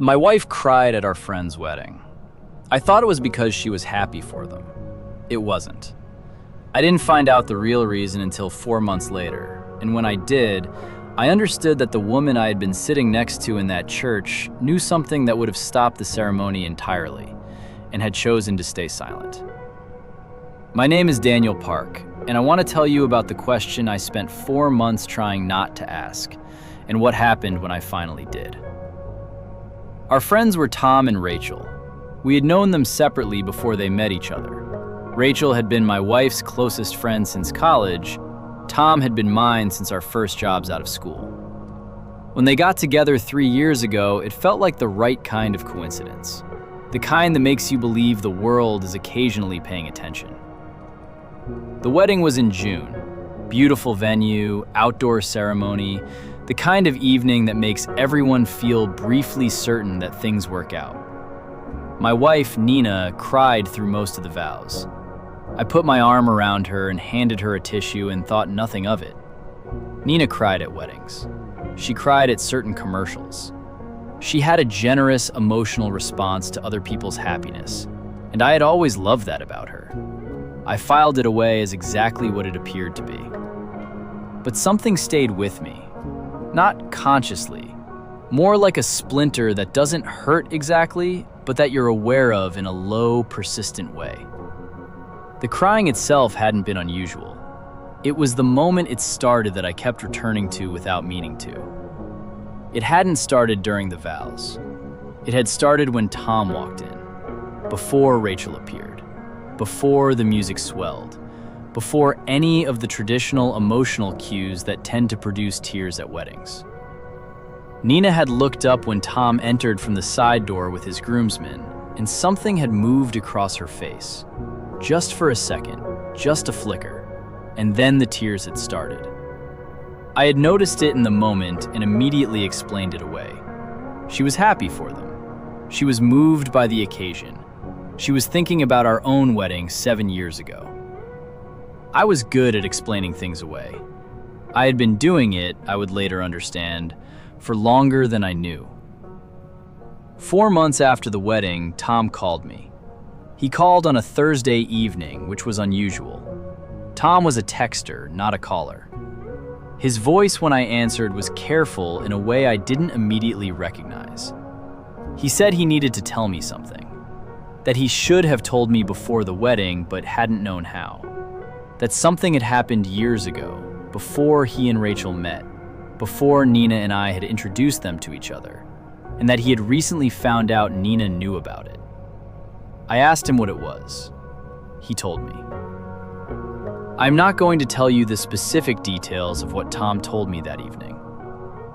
My wife cried at our friend's wedding. I thought it was because she was happy for them. It wasn't. I didn't find out the real reason until 4 months later, and when I did, I understood that the woman I had been sitting next to in that church knew something that would have stopped the ceremony entirely, and had chosen to stay silent. My name is Daniel Park, and I want to tell you about the question I spent 4 months trying not to ask, and what happened when I finally did. Our friends were Tom and Rachel. We had known them separately before they met each other. Rachel had been my wife's closest friend since college. Tom had been mine since our first jobs out of school. When they got together 3 years ago, it felt like the right kind of coincidence. The kind that makes you believe the world is occasionally paying attention. The wedding was in June. Beautiful venue, outdoor ceremony, the kind of evening that makes everyone feel briefly certain that things work out. My wife, Nina, cried through most of the vows. I put my arm around her and handed her a tissue and thought nothing of it. Nina cried at weddings. She cried at certain commercials. She had a generous, emotional response to other people's happiness, and I had always loved that about her. I filed it away as exactly what it appeared to be. But something stayed with me. Not consciously, more like a splinter that doesn't hurt exactly, but that you're aware of in a low, persistent way. The crying itself hadn't been unusual. It was the moment it started that I kept returning to without meaning to. It hadn't started during the vows. It had started when Tom walked in, before Rachel appeared, before the music swelled, before any of the traditional emotional cues that tend to produce tears at weddings. Nina had looked up when Tom entered from the side door with his groomsmen, and something had moved across her face. Just for a second, just a flicker, and then the tears had started. I had noticed it in the moment and immediately explained it away. She was happy for them. She was moved by the occasion. She was thinking about our own wedding 7 years ago. I was good at explaining things away. I had been doing it, I would later understand, for longer than I knew. 4 months after the wedding, Tom called me. He called on a Thursday evening, which was unusual. Tom was a texter, not a caller. His voice when I answered was careful in a way I didn't immediately recognize. He said he needed to tell me something, that he should have told me before the wedding but hadn't known how. That something had happened years ago, before he and Rachel met, before Nina and I had introduced them to each other, and that he had recently found out Nina knew about it. I asked him what it was. He told me. I'm not going to tell you the specific details of what Tom told me that evening.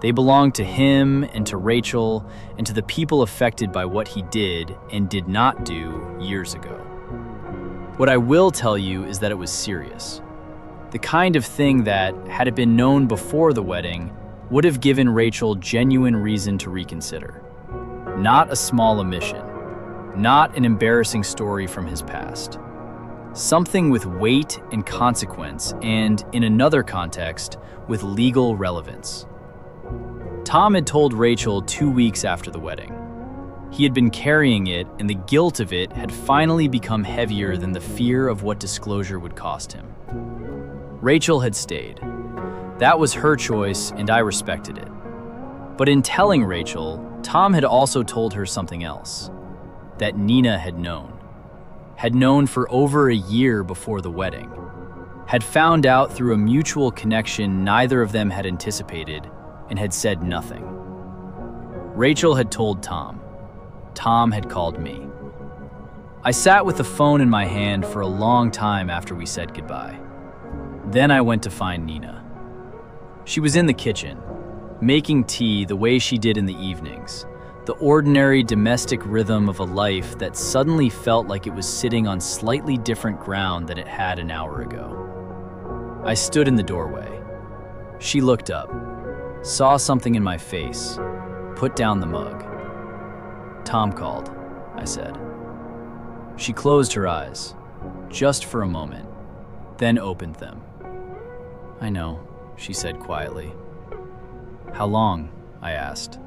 They belong to him and to Rachel and to the people affected by what he did and did not do years ago. What I will tell you is that it was serious. The kind of thing that, had it been known before the wedding, would have given Rachel genuine reason to reconsider. Not a small omission. Not an embarrassing story from his past. Something with weight and consequence, and, in another context, with legal relevance. Tom had told Rachel 2 weeks after the wedding. He had been carrying it, and the guilt of it had finally become heavier than the fear of what disclosure would cost him. Rachel had stayed. That was her choice, and I respected it. But in telling Rachel, Tom had also told her something else. That Nina had known for over a year before the wedding, had found out through a mutual connection neither of them had anticipated, and had said nothing. Rachel had told Tom. Tom had called me. I sat with the phone in my hand for a long time after we said goodbye. Then I went to find Nina. She was in the kitchen, making tea the way she did in the evenings. The ordinary domestic rhythm of a life that suddenly felt like it was sitting on slightly different ground than it had an hour ago. I stood in the doorway. She looked up, saw something in my face, put down the mug. Tom called, I said. She closed her eyes, just for a moment, then opened them. I know, she said quietly. How long? I asked.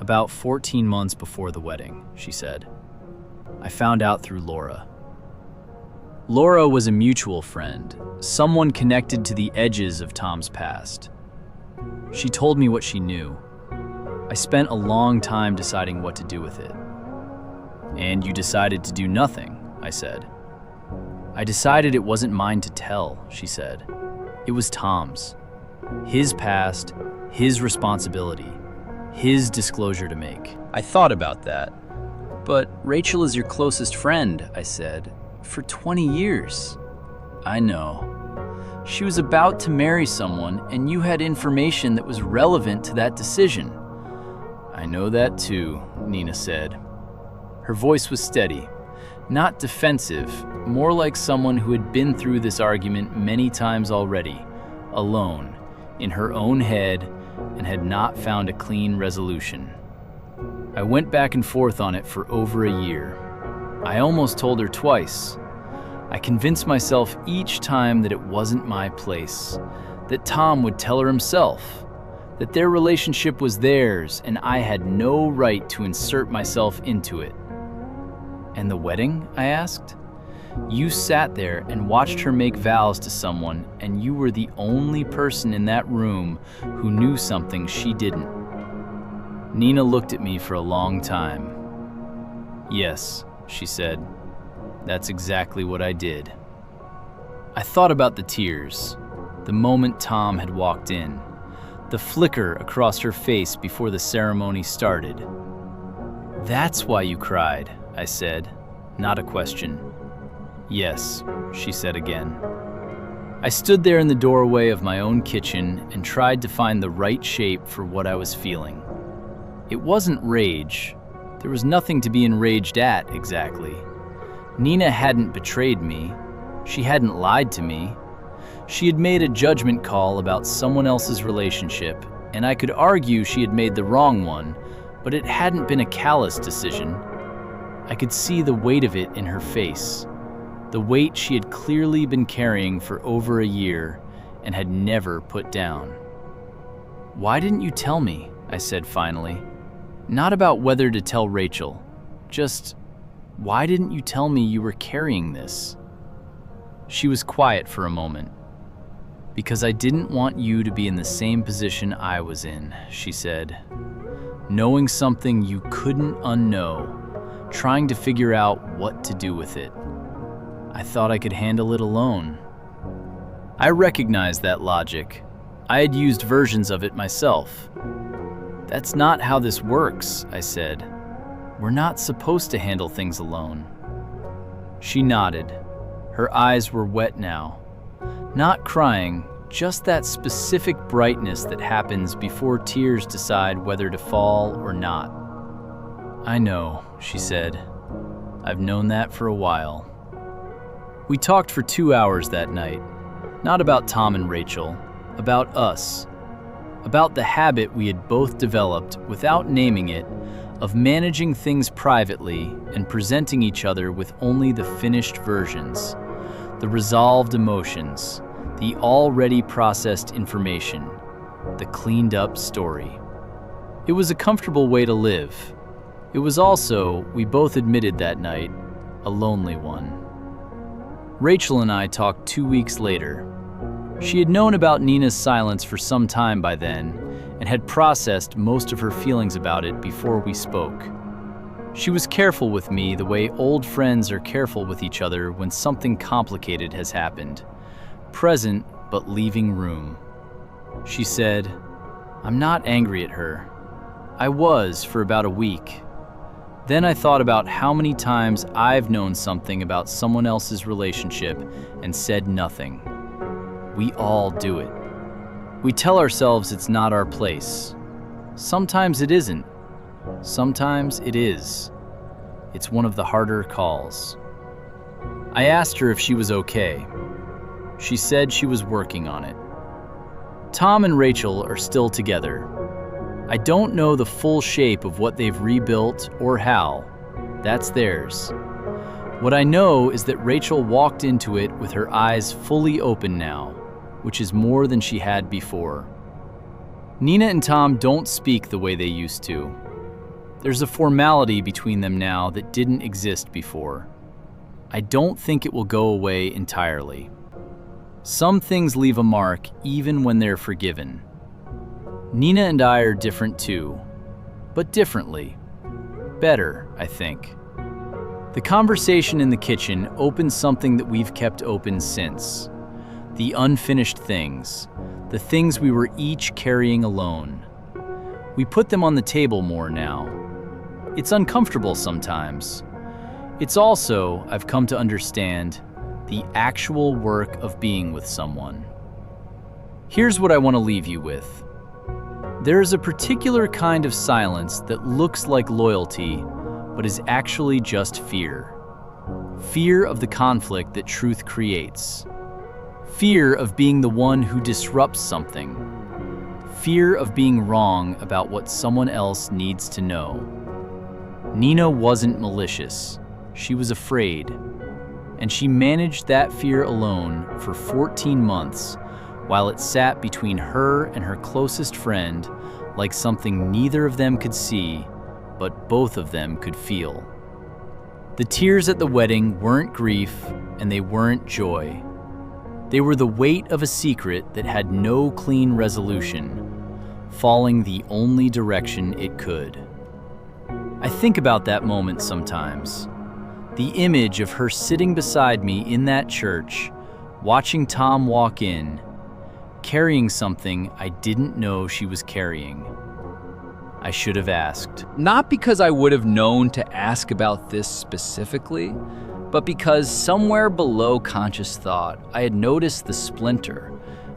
About 14 months before the wedding, she said. I found out through Laura. Laura was a mutual friend, someone connected to the edges of Tom's past. She told me what she knew. I spent a long time deciding what to do with it. And you decided to do nothing, I said. I decided it wasn't mine to tell, she said. It was Tom's. His past, his responsibility, his disclosure to make. I thought about that. But Rachel is your closest friend, I said, for 20 years. I know. She was about to marry someone, and you had information that was relevant to that decision. I know that too, Nina said. Her voice was steady, not defensive, more like someone who had been through this argument many times already, alone, in her own head, and had not found a clean resolution. I went back and forth on it for over a year. I almost told her twice. I convinced myself each time that it wasn't my place, that Tom would tell her himself, that their relationship was theirs and I had no right to insert myself into it. And the wedding? I asked. You sat there and watched her make vows to someone, and you were the only person in that room who knew something she didn't. Nina looked at me for a long time. Yes, she said. That's exactly what I did. I thought about the tears, the moment Tom had walked in, the flicker across her face before the ceremony started. That's why you cried, I said, not a question. Yes, she said again. I stood there in the doorway of my own kitchen and tried to find the right shape for what I was feeling. It wasn't rage. There was nothing to be enraged at, exactly. Nina hadn't betrayed me. She hadn't lied to me. She had made a judgment call about someone else's relationship, and I could argue she had made the wrong one, but it hadn't been a callous decision. I could see the weight of it in her face, the weight she had clearly been carrying for over a year and had never put down. Why didn't you tell me? I said finally. Not about whether to tell Rachel, just why didn't you tell me you were carrying this? She was quiet for a moment. Because I didn't want you to be in the same position I was in, she said. Knowing something you couldn't unknow, trying to figure out what to do with it. I thought I could handle it alone. I recognized that logic. I had used versions of it myself. That's not how this works, I said. We're not supposed to handle things alone. She nodded. Her eyes were wet now. Not crying, just that specific brightness that happens before tears decide whether to fall or not. I know, she said. I've known that for a while. We talked for 2 hours that night, not about Tom and Rachel, about us, about the habit we had both developed without naming it of managing things privately and presenting each other with only the finished versions, the resolved emotions, the already processed information, the cleaned up story. It was a comfortable way to live. It was also, we both admitted that night, a lonely one. Rachel and I talked 2 weeks later. She had known about Nina's silence for some time by then and had processed most of her feelings about it before we spoke. She was careful with me the way old friends are careful with each other when something complicated has happened. Present, but leaving room. She said, I'm not angry at her. I was for about a week. Then I thought about how many times I've known something about someone else's relationship and said nothing. We all do it. We tell ourselves it's not our place. Sometimes it isn't. Sometimes it is. It's one of the harder calls. I asked her if she was okay. She said she was working on it. Tom and Rachel are still together. I don't know the full shape of what they've rebuilt or how. That's theirs. What I know is that Rachel walked into it with her eyes fully open now, which is more than she had before. Nina and Tom don't speak the way they used to. There's a formality between them now that didn't exist before. I don't think it will go away entirely. Some things leave a mark even when they're forgiven. Nina and I are different too, but differently. Better, I think. The conversation in the kitchen opened something that we've kept open since. The unfinished things, the things we were each carrying alone. We put them on the table more now. It's uncomfortable sometimes. It's also, I've come to understand, the actual work of being with someone. Here's what I want to leave you with. There is a particular kind of silence that looks like loyalty, but is actually just fear. Fear of the conflict that truth creates. Fear of being the one who disrupts something. Fear of being wrong about what someone else needs to know. Nina wasn't malicious. She was afraid. And she managed that fear alone for 14 months while it sat between her and her closest friend like something neither of them could see, but both of them could feel. The tears at the wedding weren't grief and they weren't joy. They were the weight of a secret that had no clean resolution, falling the only direction it could. I think about that moment sometimes. The image of her sitting beside me in that church, watching Tom walk in, carrying something I didn't know she was carrying. I should have asked. Not because I would have known to ask about this specifically, but because somewhere below conscious thought, I had noticed the splinter,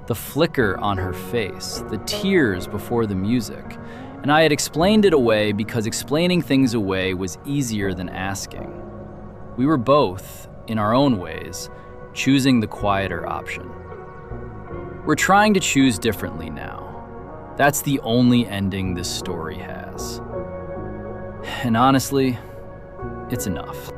the flicker on her face, the tears before the music, and I had explained it away because explaining things away was easier than asking. We were both, in our own ways, choosing the quieter option. We're trying to choose differently now. That's the only ending this story has. And honestly, it's enough.